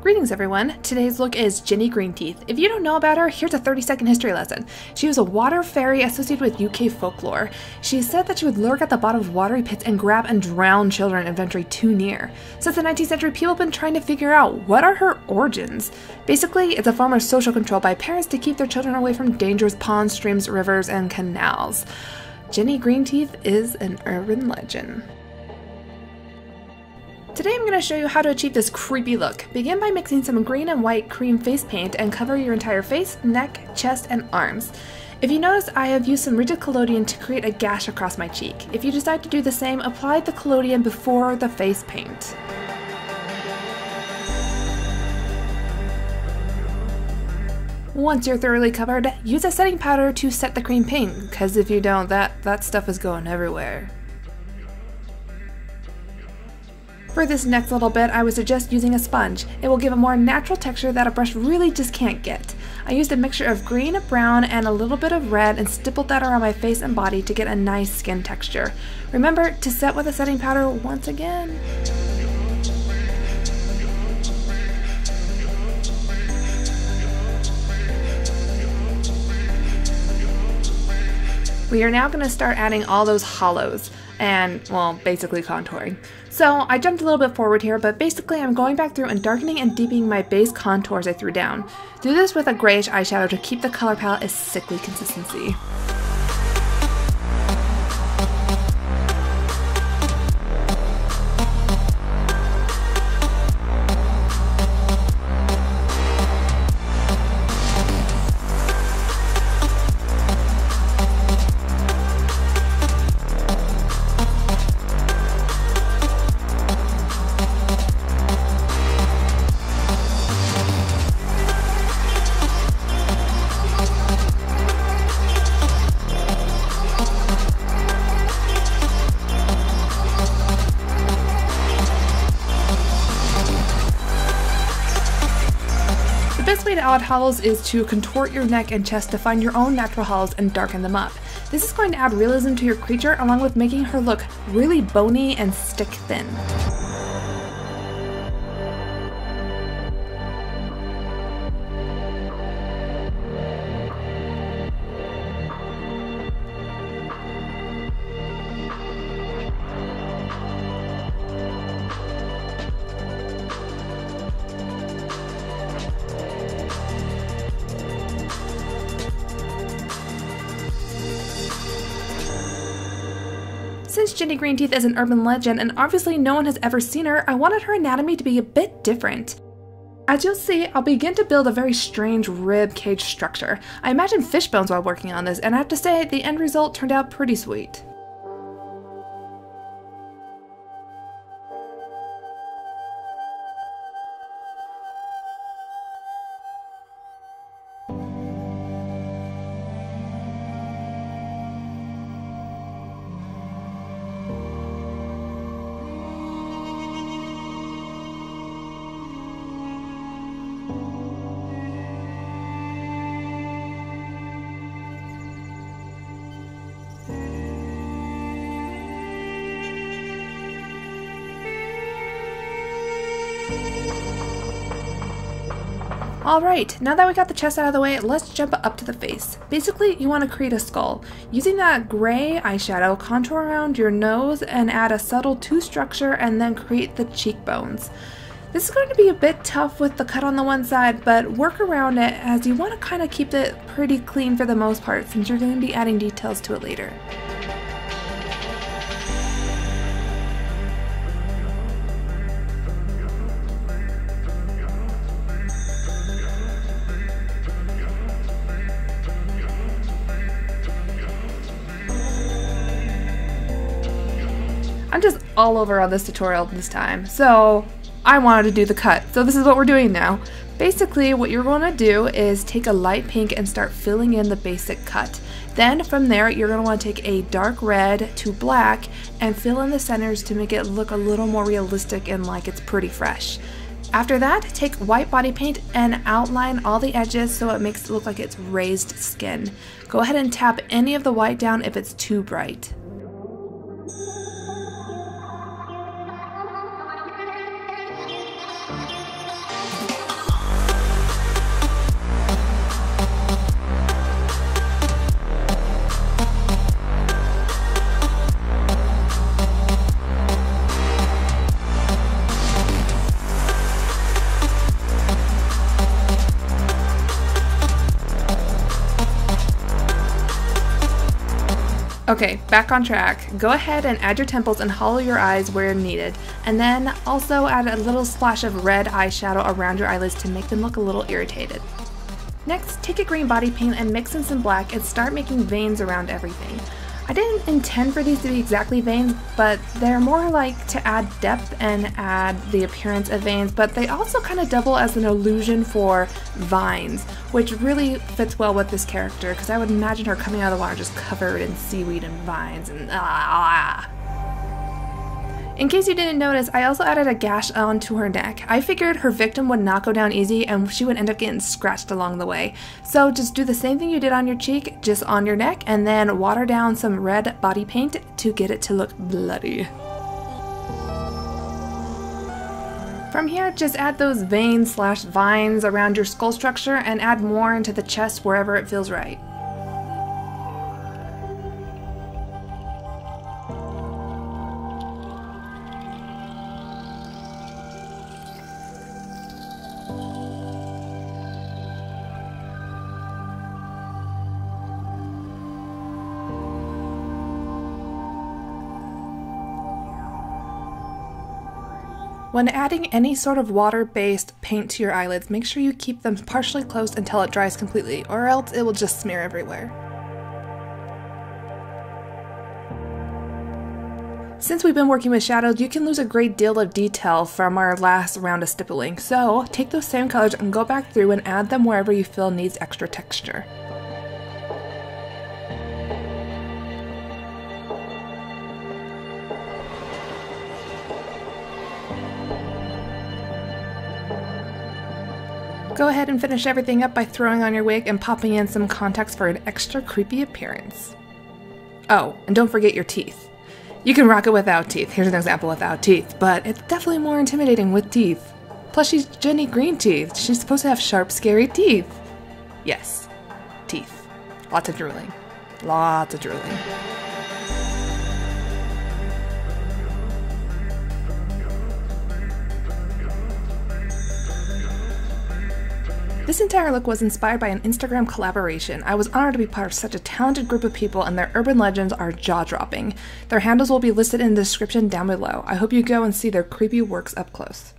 Greetings everyone, today's look is Ginny Greenteeth. If you don't know about her, here's a 30-second history lesson. She was a water fairy associated with UK folklore. She said that she would lurk at the bottom of watery pits and grab and drown children if venturing too near. Since the 19th century, people have been trying to figure out what are her origins. Basically, it's a form of social control by parents to keep their children away from dangerous ponds, streams, rivers, and canals. Ginny Greenteeth is an urban legend. Today I'm going to show you how to achieve this creepy look. Begin by mixing some green and white cream face paint and cover your entire face, neck, chest, and arms. If you notice, I have used some rigid collodion to create a gash across my cheek. If you decide to do the same, apply the collodion before the face paint. Once you're thoroughly covered, use a setting powder to set the cream paint, because if you don't, that stuff is going everywhere. For this next little bit, I would suggest using a sponge. It will give a more natural texture that a brush really just can't get. I used a mixture of green, brown, and a little bit of red and stippled that around my face and body to get a nice skin texture. Remember to set with a setting powder once again. We are now going to start adding all those hollows and, well, basically contouring. So I jumped a little bit forward here, but basically I'm going back through and darkening and deepening my base contours I threw down. Do this with a grayish eyeshadow to keep the color palette a sickly consistency. The best way to add hollows is to contort your neck and chest to find your own natural hollows and darken them up. This is going to add realism to your creature along with making her look really bony and stick thin. Since Ginny Greenteeth is an urban legend and obviously no one has ever seen her, I wanted her anatomy to be a bit different. As you'll see, I'll begin to build a very strange rib cage structure. I imagined fish bones while working on this, and I have to say, the end result turned out pretty sweet. Alright, now that we got the chest out of the way, let's jump up to the face. Basically, you want to create a skull. Using that gray eyeshadow, contour around your nose and add a subtle tooth structure and then create the cheekbones. This is going to be a bit tough with the cut on the one side, but work around it as you want to kind of keep it pretty clean for the most part since you're going to be adding details to it later. I'm just all over on this tutorial this time, so I wanted to do the cut, so this is what we're doing now. Basically, what you're going to do is take a light pink and start filling in the basic cut. Then from there, you're going to want to take a dark red to black and fill in the centers to make it look a little more realistic and like it's pretty fresh. After that, take white body paint and outline all the edges so it makes it look like it's raised skin. Go ahead and tap any of the white down if it's too bright. Okay, back on track. Go ahead and add your temples and hollow your eyes where needed, and then also add a little splash of red eyeshadow around your eyelids to make them look a little irritated. Next, take a green body paint and mix in some black and start making veins around everything. I didn't intend for these to be exactly veins, but they're more like to add depth and add the appearance of veins, but they also kind of double as an illusion for vines, which really fits well with this character because I would imagine her coming out of the water just covered in seaweed and vines and In case you didn't notice, I also added a gash onto her neck. I figured her victim would not go down easy and she would end up getting scratched along the way. So just do the same thing you did on your cheek, just on your neck, and then water down some red body paint to get it to look bloody. From here, just add those veins/vines around your skull structure and add more into the chest wherever it feels right. When adding any sort of water-based paint to your eyelids, make sure you keep them partially closed until it dries completely, or else it will just smear everywhere. Since we've been working with shadows, you can lose a great deal of detail from our last round of stippling, so take those same colors and go back through and add them wherever you feel needs extra texture. Go ahead and finish everything up by throwing on your wig and popping in some contacts for an extra creepy appearance. Oh, and don't forget your teeth. You can rock it without teeth. Here's an example without teeth, but it's definitely more intimidating with teeth. Plus, she's Jenny Greenteeth. She's supposed to have sharp, scary teeth. Yes, teeth. Lots of drooling. Lots of drooling. This entire look was inspired by an Instagram collaboration. I was honored to be part of such a talented group of people, and their urban legends are jaw-dropping. Their handles will be listed in the description down below. I hope you go and see their creepy works up close.